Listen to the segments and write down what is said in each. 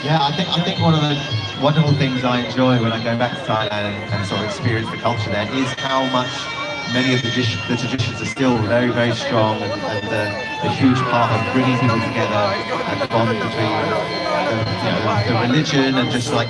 Yeah, I think one of the wonderful things I enjoy when I go back to Thailand and sort of experience the culture there is how much many of the traditions are still very, very strong and a huge part of bringing people together and the bond between the religion and just like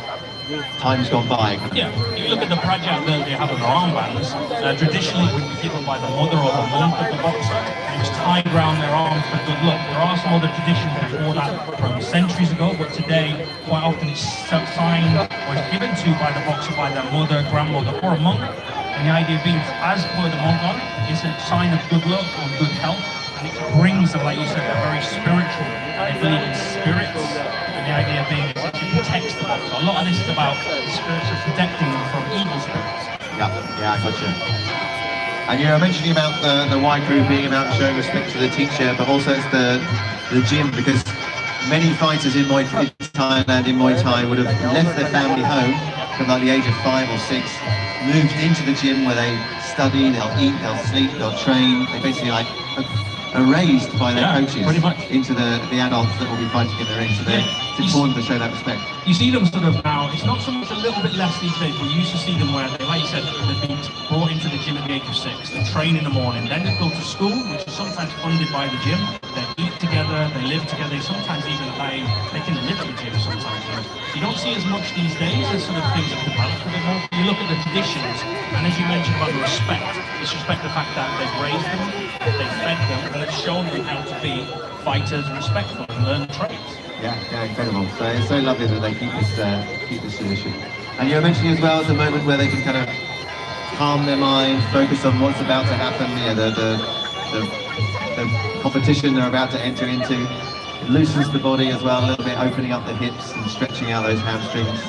times gone by. Yeah, you look at the project that they have on their armbands, traditionally it would be given by the mother or the monk of the boxer, and it was tied around their arm for good luck. There are some other traditions before that from centuries ago, but today quite often it's signed or it's given to by the boxer by their mother, grandmother or a monk, and the idea being as per the monk on it, it's a sign of good luck or good health, and it brings them, like you said, they're very spiritual, they believe in spirits, and the idea being is it protects the boxer. A lot of this is about the spirits of protecting them from evil spirits. Yeah, I gotcha. And you were mentioning about the Y crew being about showing respect to the teacher, but also it's the gym, because many fighters in Thailand, in Muay Thai, would have left their family home from like the age of 5 or 6, moved into the gym where they study, they'll eat, they'll sleep, they'll train. They basically like are raised by their coaches into the adults that will be fighting in the ring. So it's important to show that respect. You see them sort of now, it's not so much a little bit less these days, but you used to see them where they, like you said, they've been brought into the gym at the age of 6, they train in the morning, then they go to school, which is sometimes funded by the gym, they eat together, they live together, they sometimes even they can live at the gym sometimes. You don't see as much these days as sort of things have developed a bit more. You look at the traditions, and as you mentioned about the respect, it's respect the fact that they've raised them, they've fed them, and they've shown them how to be fighters and respectful and learn the trades. Yeah, incredible. So it's so lovely that they keep this tradition. And you were mentioning as well, it's a moment where they can kind of calm their mind, focus on what's about to happen. The competition they're about to enter into. It loosens the body as well a little bit, opening up the hips and stretching out those hamstrings.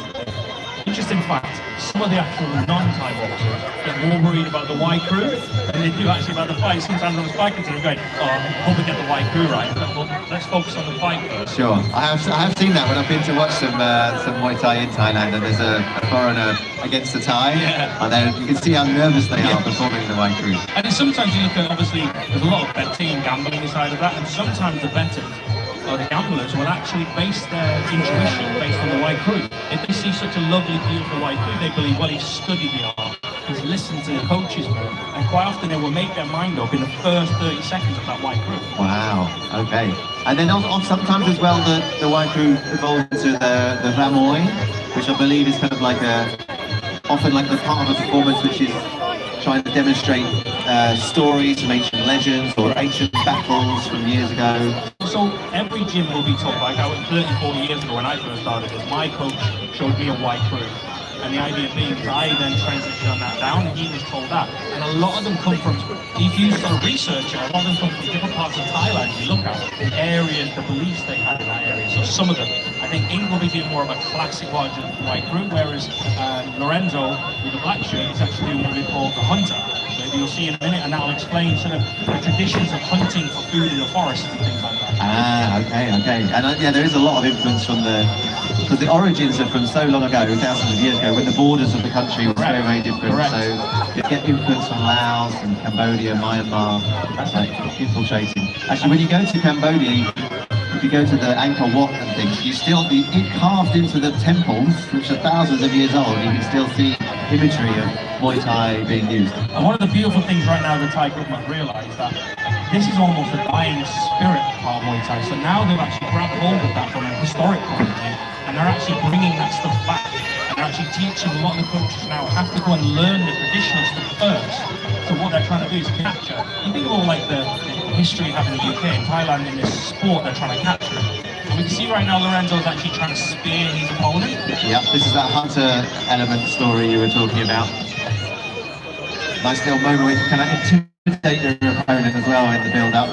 Interesting fact, some of the actual non-Thai boxers get more worried about the Y crew than they do actually about the fight. Sometimes on the spiking team going, oh, I hope we get the Y crew right, but well, let's focus on the fight first. Sure, I have seen that when I've been to watch some Muay Thai in Thailand, and there's a foreigner against the Thai, and you can see how nervous they are performing the Y crew. And then sometimes you look at, obviously, there's a lot of betting and gambling inside of that, and sometimes the bettors or the gamblers will actually base their intuition based on the Y crew. If they see such a lovely, beautiful Y crew, they believe, well, he's studied the art, he's listened to the coaches more, and quite often they will make their mind up in the first 30 seconds of that Y crew. Wow, okay. And then sometimes as well, the Y crew evolves into the Ramoy, which I believe is kind of like often like the part of a performance which is trying to demonstrate stories from ancient legends or ancient battles from years ago. So every gym will be taught, like I was 30, 40 years ago when I first started this, my coach showed me a Y crew. And the idea being that I then transitioned on that down and he was told that. And a lot of them come from, if you sort of research it, a lot of them come from different parts of Thailand. You look at the areas, the beliefs they had in that area. So some of them, I think Ing will be doing more of a classic version of the Y crew, whereas Lorenzo with the black shirt is actually doing what we call the hunter. So you'll see in a minute, and that'll explain sort of the traditions of hunting for food in the forest and things like that. Ah, okay. And yeah, there is a lot of influence from because the origins are from so long ago, thousands of years ago, when the borders of the country were very, very different. Correct. So you get influence from Laos and Cambodia, Myanmar, that's like infiltrating. Actually, when you go to Cambodia, if you go to the Angkor Wat and things, you still see it carved into the temples, which are thousands of years old. You can still see imagery of Muay Thai being used. And one of the beautiful things right now the Thai government realise that this is almost a dying spirit part of Muay Thai. So now they've actually grabbed hold of that from a historic point of view, and they're actually bringing that stuff back. And they're actually teaching a lot of the coaches now have to go and learn the traditional stuff first. So what they're trying to do is capture. You think of all like the history we have in the UK and Thailand in this sport they're trying to capture. And we can see right now Lorenzo's actually trying to spear his opponent. Yep, this is that hunter element story you were talking about. Nice little moment where you can kind of intimidate your opponent as well in the build-up.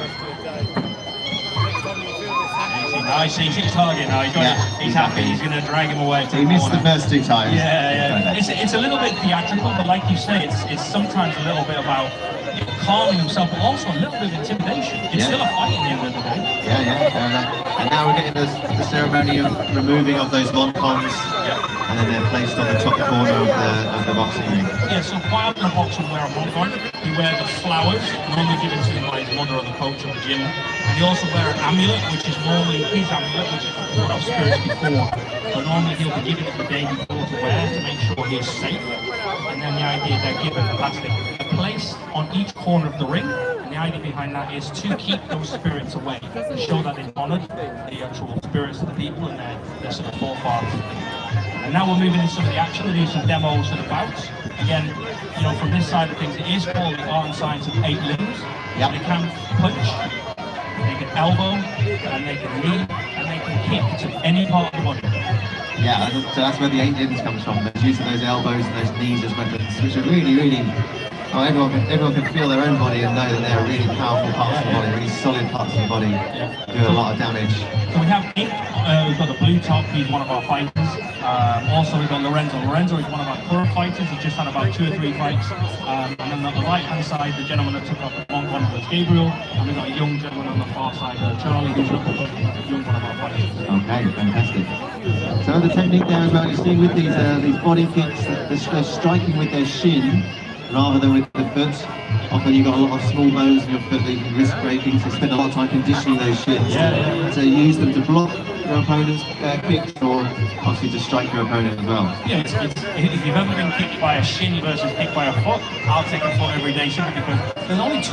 Nice, he's hit his target now, he's happy, he's going to drag him away. He missed the first 2 times. Yeah. It's a little bit theatrical, but like you say, it's sometimes a little bit about calming himself, but also a little bit of intimidation. It's still a fight in the end of the day. Yeah, fair enough. And now we're getting the ceremony of removing of those montons. Yeah. and then they're placed on the top corner of the boxing ring. Yeah, so quite often a boxer will wear a monk on. He wears the flowers, normally given to him by his mother or the coach of the gym. And he also wear an amulet, which is normally his amulet, which is what I've spirits before. So normally he'll be given it the day before to wear to make sure he is safe. And then the idea they're given a place on each corner of the ring. And the idea behind that is to keep those spirits away, to show that they've honoured the actual spirits of the people and their sort of forefathers. And now we're moving into some of the action. We're doing some demos and bouts. Again, you know, from this side of things, it is called the art and science of 8 limbs. Yep. They can punch, they can elbow, and they can knee, and they can kick to any part of the body. Yeah, so that's where the 8 limbs comes from. The use of those elbows and those knees as weapons, which are really, oh, everyone can feel their own body and know that they're really powerful parts of the body, really solid parts of the body, do a lot of damage. So we have Ink, we've got the blue top, he's one of our fighters. Also we've got Lorenzo. Lorenzo is one of our current fighters, he's just had about 2 or 3 fights. And then on the right hand side, the gentleman that took off the long one was Gabriel, and we've got a young gentleman on the far side, Charlie, who's another young one of our fighters. Okay, fantastic. So the technique there as well, you see with these body kicks, they're striking with their shin rather than with the foot. Often you've got a lot of small bones in your foot that you can risk breaking, so you spend a lot of time conditioning those shins. So you use them to block your opponent's kicks, or obviously to strike your opponent as well. Yeah, if you've ever been kicked by a shin versus kicked by a foot, I'll take a foot every day simply because there's only 2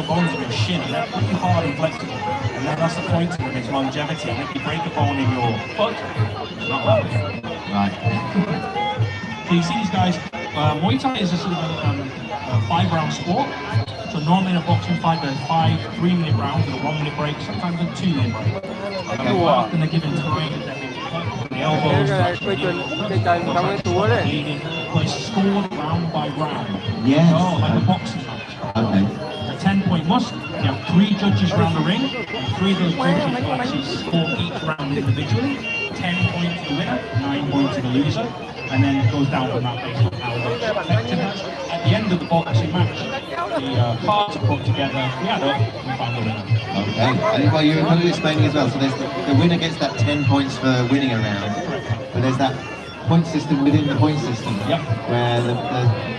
bones in your shin, and they're pretty hard and flexible. And that's the point of it, is longevity. And if you break a bone in your foot, it's not happening. Right. So you see these guys, Muay Thai is a sort of a 5-round sport. So normally in a boxing fight there's 5 3-minute rounds with a 1-minute break, sometimes a 2-minute break. Quite often they're given time, they're being cut, the elbows, bleeding, but it's scored round by round. Yes. Oh, like a boxing match. Okay. A 10-point must. You have 3 judges around the ring, and 3 of those judges will actually score each round individually. 10 points to the winner, 9 points to the loser. And then it goes down from that based on how much effectiveness. At the end of the boxing match, the cards are put together, we add up, and we find the winner. Okay, I think what you were kind of explaining as well, so there's the winner gets that 10 points for winning a round, but there's that point system within the point system, where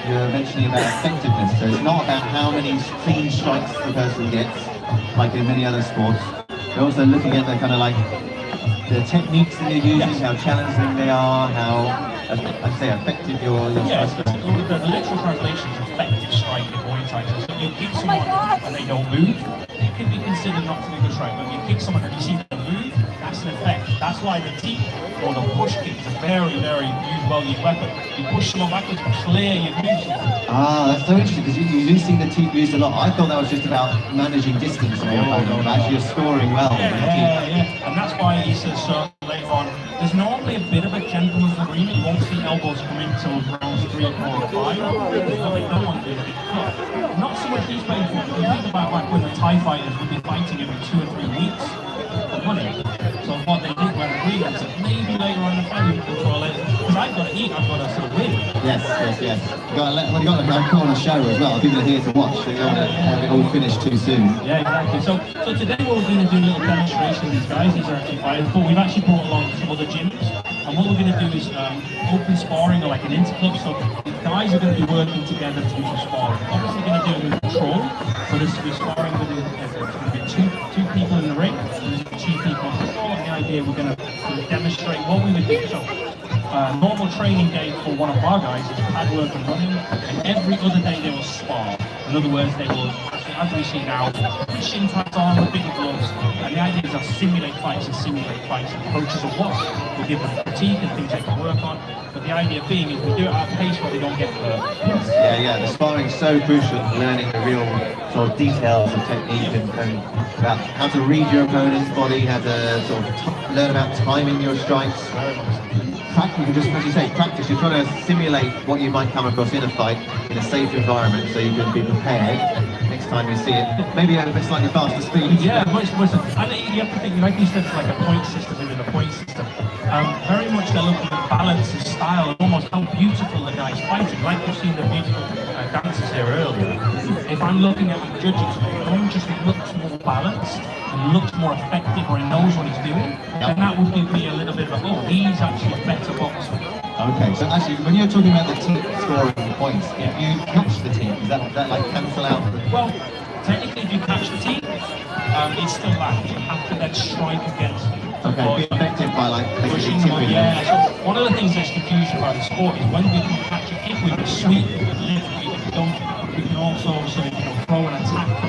you're eventually about effectiveness. So it's not about how many clean strikes the person gets, like in many other sports. You're also looking at the kind of like the techniques that you're using, how challenging they are, how I'd say effective your yes, strike. the literal translation is effective strike in Muay Thai. So if you kick someone and they don't move, it can be considered not to be a good strike. But if you kick someone and you see them move, that's an effect. That's why the teep or the push kick is a very, very well-used weapon. You push someone backwards, clear your moves. Ah, that's so interesting, because you do see the teep used a lot. I thought that was just about managing distance from your opponent, but actually you're scoring well. Yeah. And that's why he says later on, there's normally a bit of a gentleman's agreement. You won't see elbows come in until rounds 3, 4, or 5. What they don't want to do is get cut. Not so much these ways. You think about like when the Thai fighters would be fighting every 2 or 3 weeks for money. So what they did were agreements that maybe later on in the fight we can control it. Because I've got to eat, I've got to sort of win. Yes. You've got to put on a show as well. People are here to watch, so you don't want to have it all finished too soon. Yeah, exactly. So today what we're going to do a little demonstration of these guys. These are actually fighters, but we've actually brought along some other gyms. And what we're going to do is open sparring, or like an interclub. So the guys are going to be working together to do some sparring. Obviously going to do it with control. So this will be sparring with two people in the ring, and 2 people on the floor. And the idea we're going to demonstrate what we would do. So normal training day for one of our guys is pad work and running, and every other day they will spar. In other words, they will, as we see now, put shin pads on with bigger gloves. And the idea is they'll simulate fights and coaches will watch. We'll give them fatigue and things they can work on. But the idea being is we do it at a pace where they don't get hurt. Yeah, the sparring is so crucial, learning the real sort of details of technique and about how to read your opponent's body, how to sort of learn about timing your strikes. You can just, as you say, practice. You're trying to simulate what you might come across in a fight in a safe environment, so you can be prepared next time you see it. Maybe at a bit slightly faster speed. Yeah, much. And you have to think, like you said, it's like a point system within a point system. Very much they're looking at balance and style and almost how beautiful the guy's fighting. Like you've seen the beautiful dancers here earlier. If I'm looking at the judging, one just looks more balanced and looks more effective, or he knows what he's doing, then that would give me a little bit of a, oh, he's actually a better boxer. Okay, so actually, when you're talking about the team scoring points, if you catch the team, does that like cancel out the... Well, technically, if you catch the team, it's still that. You have to then strike against them. Okay, be affected by like Pushing basically them, tipping yeah. them. So one of the things that's confused about the sport is when we can catch it, if we can sweep, if we don't, we can also sort of throw an attack